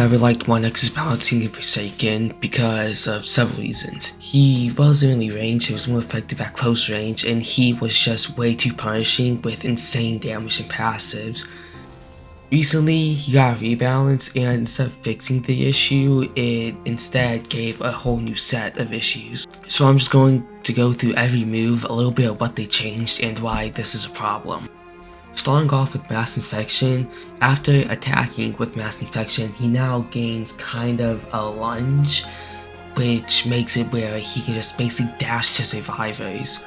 never liked 1x's balancing in Forsaken because of several reasons. He wasn't really ranged, he was more effective at close range, and he was just way too punishing with insane damage and passives. Recently, he got a rebalance, and instead of fixing the issue, it instead gave a whole new set of issues. So I'm just going to go through every move, a little bit of what they changed, and why this is a problem. Starting off with Mass Infection, after attacking with Mass Infection, he now gains kind of a lunge, which makes it where he can just basically dash to survivors.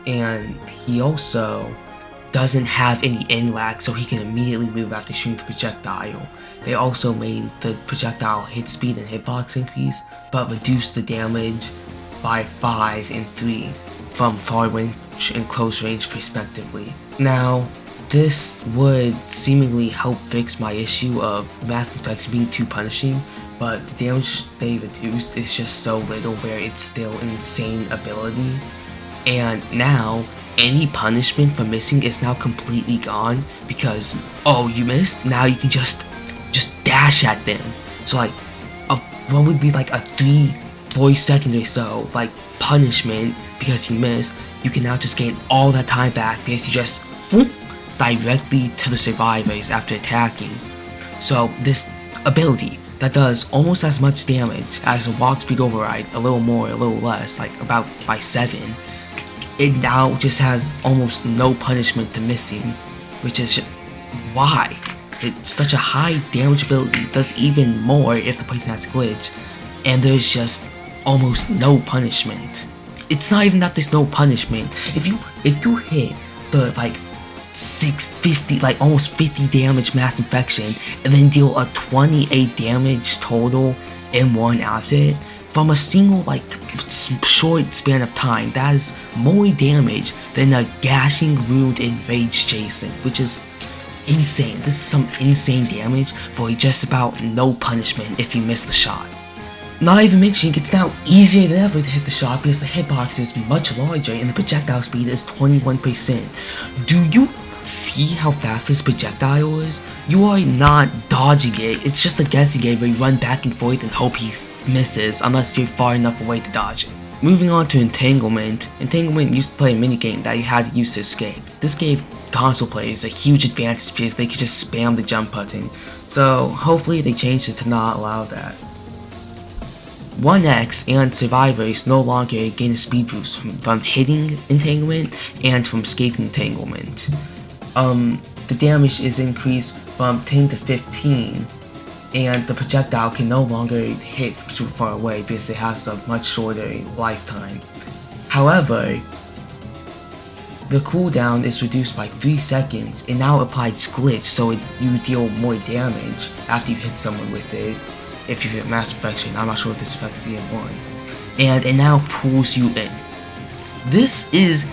And he also doesn't have any in lag, so he can immediately move after shooting the projectile. They also made the projectile hit speed and hitbox increase, but reduced the damage by 5 and 3 from far range and close range respectively. Now, this would seemingly help fix my issue of Mass Infection being too punishing, but the damage they reduced is just so little where it's still an insane ability. And now, any punishment for missing is now completely gone because, oh, you missed? Now you can just dash at them. So like, what would be like a 3-4 second or so, like, punishment because you missed, you can now just gain all that time back because you just whoop, directly to the survivors after attacking. So this ability that does almost as much damage as a walk speed override, a little more, a little less, like about by 7, it now just has almost no punishment to missing, which is why it's such a high damage ability, does even more if the person has glitch, and there's just almost no punishment. It's not even that there's no punishment. If you hit the like 650, like almost 50 damage Mass Infection, and then deal a 28 damage total in one after it, from a single like short span of time, that is more damage than a gashing wound in rage chasing, which is insane. This is some insane damage for just about no punishment if you miss the shot. Not even mentioning, it's now easier than ever to hit the shot because the hitbox is much larger and the projectile speed is 21%. Do you see how fast this projectile is? You are not dodging it, it's just a guessing game where you run back and forth and hope he misses unless you're far enough away to dodge it. Moving on to Entanglement. Entanglement used to play a minigame that you had to use to escape. This gave console players a huge advantage because they could just spam the jump button, so hopefully they changed it to not allow that. 1x and survivors no longer gain a speed boost from hitting Entanglement and from escaping Entanglement. The damage is increased from 10 to 15, and the projectile can no longer hit from super far away because it has a much shorter lifetime. However, the cooldown is reduced by 3 seconds and now applies glitch, so you deal more damage after you hit someone with it. If you hit Mass Infection, I'm not sure if this affects the M1. And it now pulls you in. This is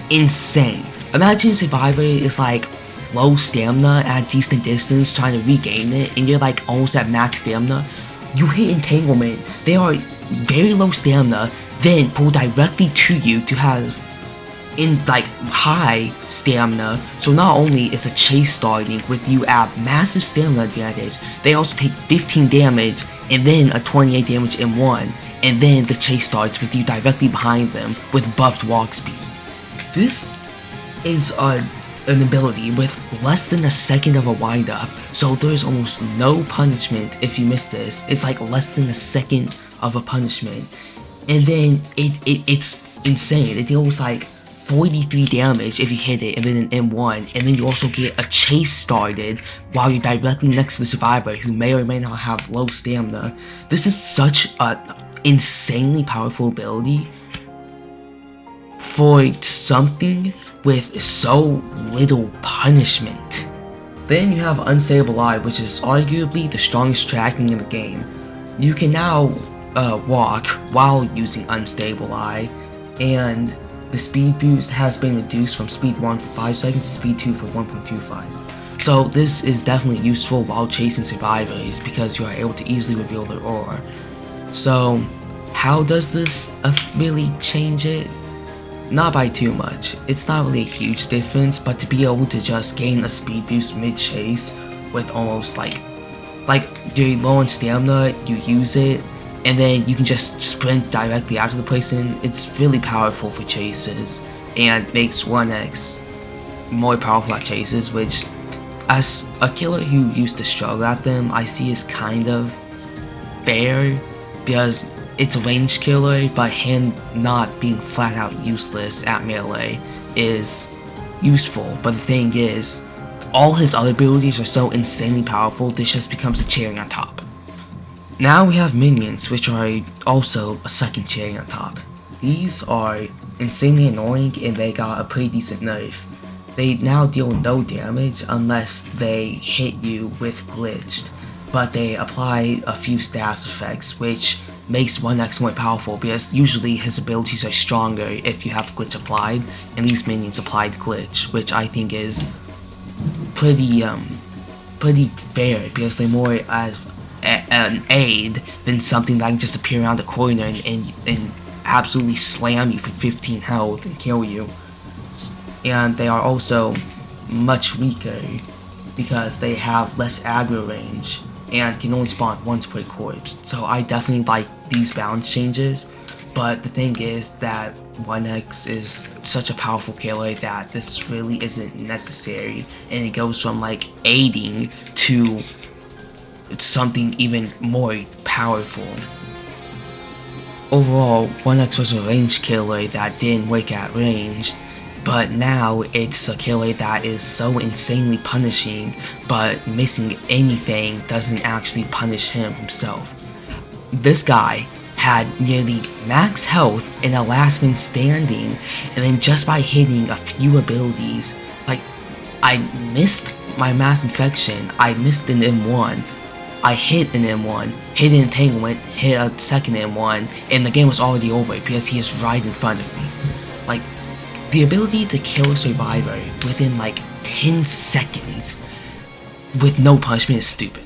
insane. Imagine Survivor is like low stamina at a decent distance trying to regain it, and you're like almost at max stamina. You hit Entanglement, they are very low stamina, then pull directly to you to have in like high stamina. So not only is a chase starting with you at massive stamina advantage, they also take 15 damage and then a 28 damage in one, and then the chase starts with you directly behind them with buffed walk speed. This is an ability with less than a second of a wind up, so there's almost no punishment if you miss this. It's like less than a second of a punishment, and then it's insane. It deals like 43 damage if you hit it, and then an M1, and then you also get a chase started while you're directly next to the survivor who may or may not have low stamina. This is such an insanely powerful ability for something with so little punishment. Then you have Unstable Eye, which is arguably the strongest tracking in the game. You can now walk while using Unstable Eye, and the speed boost has been reduced from speed 1 for 5 seconds to speed 2 for 1.25. So this is definitely useful while chasing survivors because you are able to easily reveal their aura. So how does this really change it? Not by too much. It's not really a huge difference, but to be able to just gain a speed boost mid-chase with almost like like you're low on stamina, you use it, and then you can just sprint directly after the person. It's really powerful for chases and makes 1x more powerful at chases, which as a killer who used to struggle at them, I see as kind of fair because it's a range killer, but him not being flat out useless at melee is useful. But the thing is, all his other abilities are so insanely powerful, this just becomes a cherry on top. Now we have minions, which are also a second cherry on top. These are insanely annoying and they got a pretty decent nerf. They now deal no damage unless they hit you with glitched, but they apply a few status effects, which makes 1x more powerful because usually his abilities are stronger if you have glitch applied, and these minions applied glitch, which I think is pretty fair because they're more as an aid than something that can just appear around the corner and absolutely slam you for 15 health and kill you. And they are also much weaker because they have less aggro range and can only spawn once per corpse. So I definitely like these balance changes, but the thing is that 1x is such a powerful killer that this really isn't necessary, and it goes from like aiding to something even more powerful. Overall, 1x was a range killer that didn't work at range, but now it's a killer that is so insanely punishing, but missing anything doesn't actually punish him himself. This guy had nearly max health in a last man standing, and then just by hitting a few abilities, like I missed my mass infection, I missed an M1, I hit an M1, hit an entanglement, hit a second M1, and the game was already over because he is right in front of me. Like, the ability to kill a survivor within like 10 seconds with no punishment is stupid.